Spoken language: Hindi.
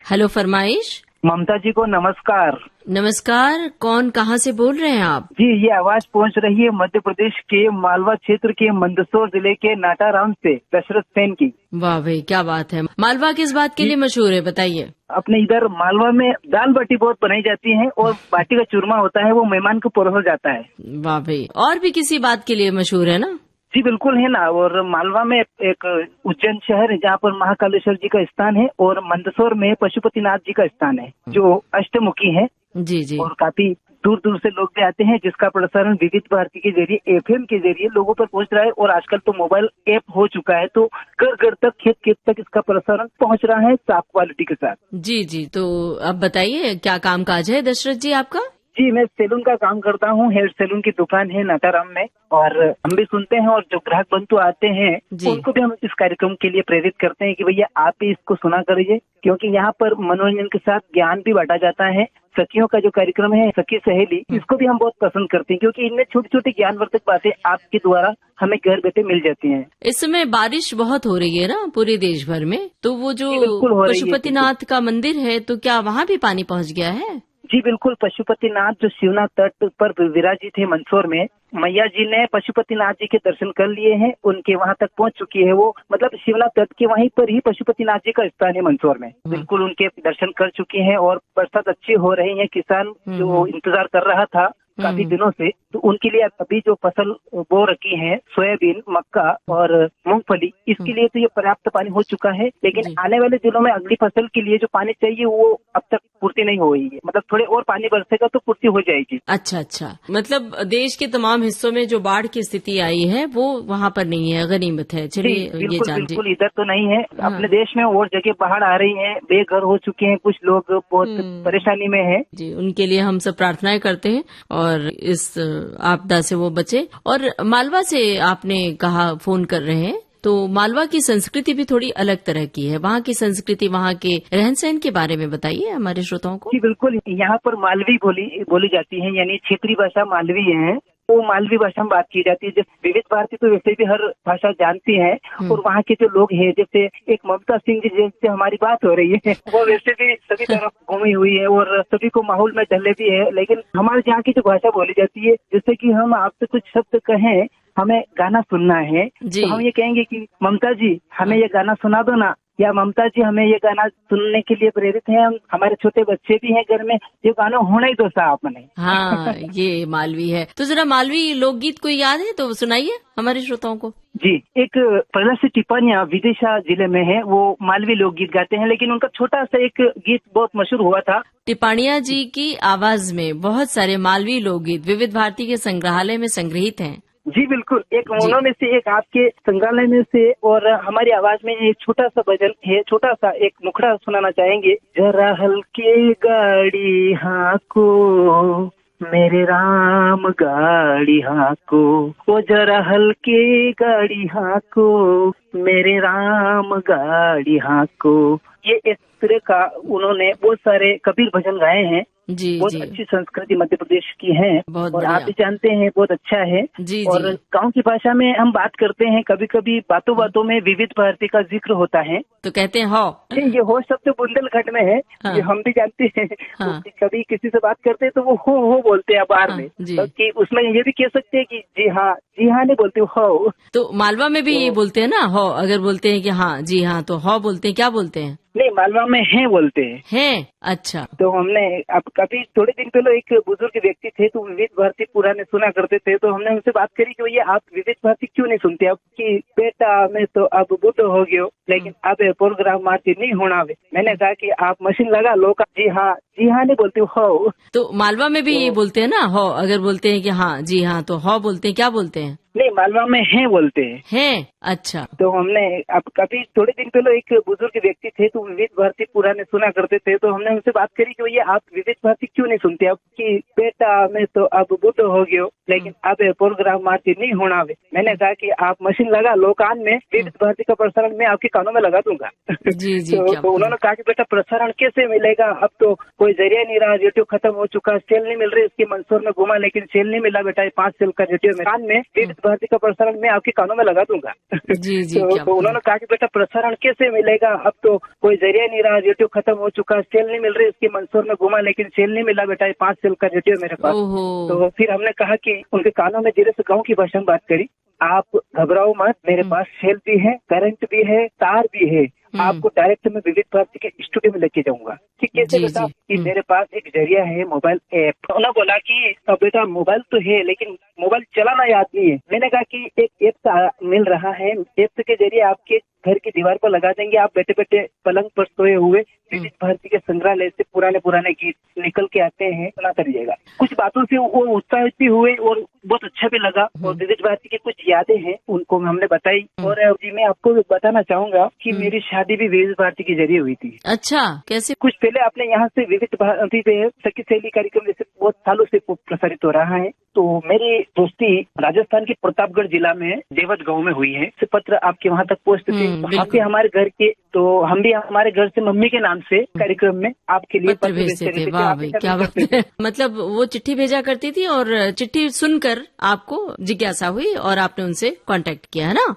हेलो फरमाइश। ममता जी को नमस्कार। नमस्कार, कौन कहाँ से बोल रहे हैं आप? जी, ये आवाज पहुंच रही है मध्य प्रदेश के मालवा क्षेत्र के मंदसौर जिले के नाटाराम से दशरथ सेन की। वाह भाई, क्या बात है। मालवा किस बात के लिए मशहूर है, बताइए। अपने इधर मालवा में दाल बाटी बहुत बनाई जाती है और बाटी का चूरमा होता है, वो मेहमान को परोसा जाता है। वाह भाई, और भी किसी बात के लिए मशहूर है ना? जी बिल्कुल है ना। और मालवा में एक उज्जैन शहर है जहाँ पर महाकालेश्वर जी का स्थान है और मंदसौर में पशुपतिनाथ जी का स्थान है जो अष्टमुखी है। जी जी। और काफी दूर दूर से लोग भी आते हैं, जिसका प्रसारण विविध भारती के जरिए एफएम के जरिए लोगों पर पहुंच रहा है। और आजकल तो मोबाइल ऐप हो चुका है, तो घर घर तक, खेत खेत तक इसका प्रसारण पहुंच रहा है साफ क्वालिटी के साथ। जी जी, तो अब बताइए क्या काम काज है दशरथ जी आपका? जी, मैं सैलून का काम करता हूँ। हेयर सैलून की दुकान है नाटाराम में। और हम भी सुनते हैं और जो ग्राहक बंधु आते हैं उनको भी हम इस कार्यक्रम के लिए प्रेरित करते हैं कि भैया आप भी इसको सुना करिए, क्योंकि यहाँ पर मनोरंजन के साथ ज्ञान भी बांटा जाता है। सखियों का जो कार्यक्रम है, सखी सहेली, इसको भी हम बहुत पसंद करते हैं, क्योंकि इनमें छोटी छोटी ज्ञानवर्धक बातें आपके द्वारा हमें घर बैठे मिल जाती हैं। इस समय बारिश बहुत हो रही है ना पूरे देश भर में, तो वो जो पशुपतिनाथ का मंदिर है, तो क्या वहाँ भी पानी पहुँच गया है? जी बिल्कुल। पशुपतिनाथ जो शिवनाथ तट पर विराजित है मंदसौर में, मैया जी ने पशुपतिनाथ जी के दर्शन कर लिए हैं, उनके वहां तक पहुंच चुकी है वो। मतलब शिवनाथ तट के वहीं पर ही पशुपतिनाथ जी का स्थान है मंदसौर में। बिल्कुल उनके दर्शन कर चुकी हैं और बरसात अच्छी हो रही है। किसान जो इंतजार कर रहा था काफी दिनों से, तो उनके लिए अभी जो फसल बो रखी है, सोयाबीन, मक्का और मूंगफली, इसके लिए तो ये पर्याप्त पानी हो चुका है। लेकिन आने वाले दिनों में अगली फसल के लिए जो पानी चाहिए वो अब तक पूर्ति नहीं हो रही है। मतलब थोड़े और पानी बरसेगा तो पूर्ति हो जाएगी। अच्छा अच्छा, मतलब देश के तमाम हिस्सों में जो बाढ़ की स्थिति आई है वो वहाँ पर नहीं है, गनीमत है। चलिए ये जान बिल्कुल इधर तो नहीं है। अपने देश में और जगह बाढ़ आ रही है, बेघर हो चुके हैं, कुछ लोग बहुत परेशानी में है। जी, उनके लिए हम सब प्रार्थनाएं करते हैं और इस आपदा से वो बचे। और मालवा से आपने कहा फोन कर रहे हैं, तो मालवा की संस्कृति भी थोड़ी अलग तरह की है। वहाँ की संस्कृति, वहाँ के रहन सहन के बारे में बताइए हमारे श्रोताओं को। जी बिल्कुल। यहाँ पर मालवी बोली जाती है, यानी क्षेत्रीय भाषा मालवी है। वो मालवी भाषा में बात की जाती है। जैसे विविध भारती तो वैसे भी हर भाषा जानती है। और वहाँ के जो लोग हैं, जैसे एक ममता सिंह जी जिनसे हमारी बात हो रही है, वो वैसे भी सभी तरफ घूमी हुई है और सभी को माहौल में ढले भी है। लेकिन हमारे यहाँ की जो भाषा बोली जाती है, जैसे कि हम आपसे कुछ शब्द कहें, हमें गाना सुनना है, तो हम ये कहेंगे कि ममता जी हमें ये गाना सुना दो ना, या ममता जी हमें ये गाना सुनने के लिए प्रेरित हैं हम, हमारे छोटे बच्चे भी हैं घर में, ये गाना होना ही दो साहब ने। हाँ, ये मालवी है। तो जरा मालवी लोकगीत कोई याद है तो सुनाइए हमारे श्रोताओं को। जी, एक प्रहलाद टिप्पानिया विदिशा जिले में है, वो मालवी लोकगीत गाते हैं। लेकिन उनका छोटा सा एक गीत बहुत मशहूर हुआ था। टिप्पानिया जी की आवाज में बहुत सारे मालवी लोकगीत विविध भारती के संग्रहालय में संग्रहित हैं। जी बिल्कुल। एक उन्होंने से एक आपके संग्रहालय में से और हमारी आवाज में एक छोटा सा भजन है, छोटा सा एक मुखड़ा सुनाना चाहेंगे। जरा हल्के गाड़ी हाको मेरे राम गाड़ी हाको, वो जरा हल्के गाड़ी हाको मेरे राम गाड़ी हाको। ये इस तरह का उन्होंने बहुत सारे कबीर भजन गाए हैं। जी, बहुत अच्छी संस्कृति मध्य प्रदेश की है और आप भी जानते हैं बहुत अच्छा है। और गांव की भाषा में हम बात करते हैं, कभी कभी बातों बातों में विविध भारती का जिक्र होता है, तो कहते हैं हो। ये हो शब्द बुंदेलखंड में है। ये हम भी जानते हैं। कभी किसी से बात करते हैं तो वो हो बोलते हैं बाहर में, कि उसमें ये भी कह सकते हैं कि जी हाँ नहीं बोलते हो। तो मालवा में भी ये बोलते हैं ना, हो। अगर बोलते हैं कि हाँ जी हाँ, तो हो बोलते हैं, क्या बोलते हैं? नहीं, मालवा में है बोलते हैं। अच्छा। तो हमने अब कभी थोड़े दिन पहले एक बुजुर्ग व्यक्ति थे, तो विविध भारती पुराने सुना करते थे, तो हमने उनसे बात करी कि भैया आप विविध भारती क्यों नहीं सुनते? अब कि बेटा मैं तो अब बूढ़ो हो गयो, लेकिन अब प्रोग्राम मारती नहीं होना। मैंने कहा कि आप मशीन लगा लो। जी हाँ नहीं बोलते हो। तो मालवा में भी ये बोलते हैं ना, हो। अगर बोलते हैं कि हाँ जी हाँ, तो हो बोलते हैं, क्या बोलते हैं? नहीं, मालवा में है बोलते हैं। अच्छा। तो हमने अब कभी थोड़े दिन पहले एक बुजुर्ग व्यक्ति थे, तो विविध भारती पुराने सुना करते थे, तो हमने उनसे बात करी कि भैया आप विविध भारती क्यों नहीं सुनते? अब कि बेटा मैं तो अब बूढ़ो हो गयो, लेकिन अब प्रोग्राम मारती नहीं होना। मैंने कहा कि आप मशीन लगा लो कान में, विविध भारती का प्रसारण मैं आपके कानों में लगा दूंगा। जी जी। तो उन्होंने कहा कि बेटा प्रसारण कैसे मिलेगा? अब तो कोई जरिया नहीं रहा, रेडियो खत्म हो चुका, सेल नहीं मिल रही। इसके मंदसौर में घुमा लेकिन सेल नहीं मिला बेटा। 5 सेल का रेडियो में कान में विविध भारती का प्रसारण मैं आपके कानों में लगा दूंगा। जी जी। तो उन्होंने कहा कि बेटा प्रसारण कैसे मिलेगा? अब तो कोई जरिया जरिया नहीं रहा, रेडियो खत्म हो चुका, सेल नहीं मिल रही, इसके मंसूर में घुमा लेकिन सेल नहीं मिला बेटा, 5 सेल का रेडियो मेरे पास। तो फिर हमने कहा कि उनके कानों में धीरे से गाँव की भाषा में बात करी, आप घबराओ मत, मेरे पास सेल भी है, करंट भी है, तार भी है, आपको डायरेक्ट मैं विविध भारती के स्टूडियो में लेके जाऊंगा। ठीक कैसे बेटा? कि मेरे पास एक जरिया है, मोबाइल ऐप। उन्होंने बोला कि बेटा मोबाइल तो है लेकिन मोबाइल चलाना याद नहीं है। मैंने कहा कि एक ऐप मिल रहा है, ऐप के जरिए आपके घर की दीवार पर लगा देंगे, आप बैठे बैठे पलंग पर सोए हुए विविध भारती के संग्रहालय से पुराने गीत निकल के आते हैं, सुना करिएगा। कुछ बातों से वो उत्साहित भी हुए और बहुत अच्छा भी लगा। और विविध भारती की कुछ यादें हैं उनको हमने बताई। और जी मैं आपको बताना चाहूंगा कि मेरी शादी भी विविध भारती के जरिए हुई थी। अच्छा, कैसे? कुछ पहले अपने यहाँ से विविध भारती पे सखी सहेली कार्यक्रम जैसे बहुत सालों से प्रसारित हो रहा है। तो मेरी दोस्ती राजस्थान के प्रतापगढ़ जिला में देवत गांव में हुई है। पत्र आपके वहां तक पहुंचते थे, तो हम भी हमारे घर के, तो हम भी हमारे घर से मम्मी के नाम से कार्यक्रम में आपके लिए पत्र भेजते थे। वाह भाई, क्या बात है। मतलब वो चिट्ठी भेजा करती थी और चिट्ठी सुनकर आपको जिज्ञासा हुई और आपने उनसे कांटेक्ट किया, है ना?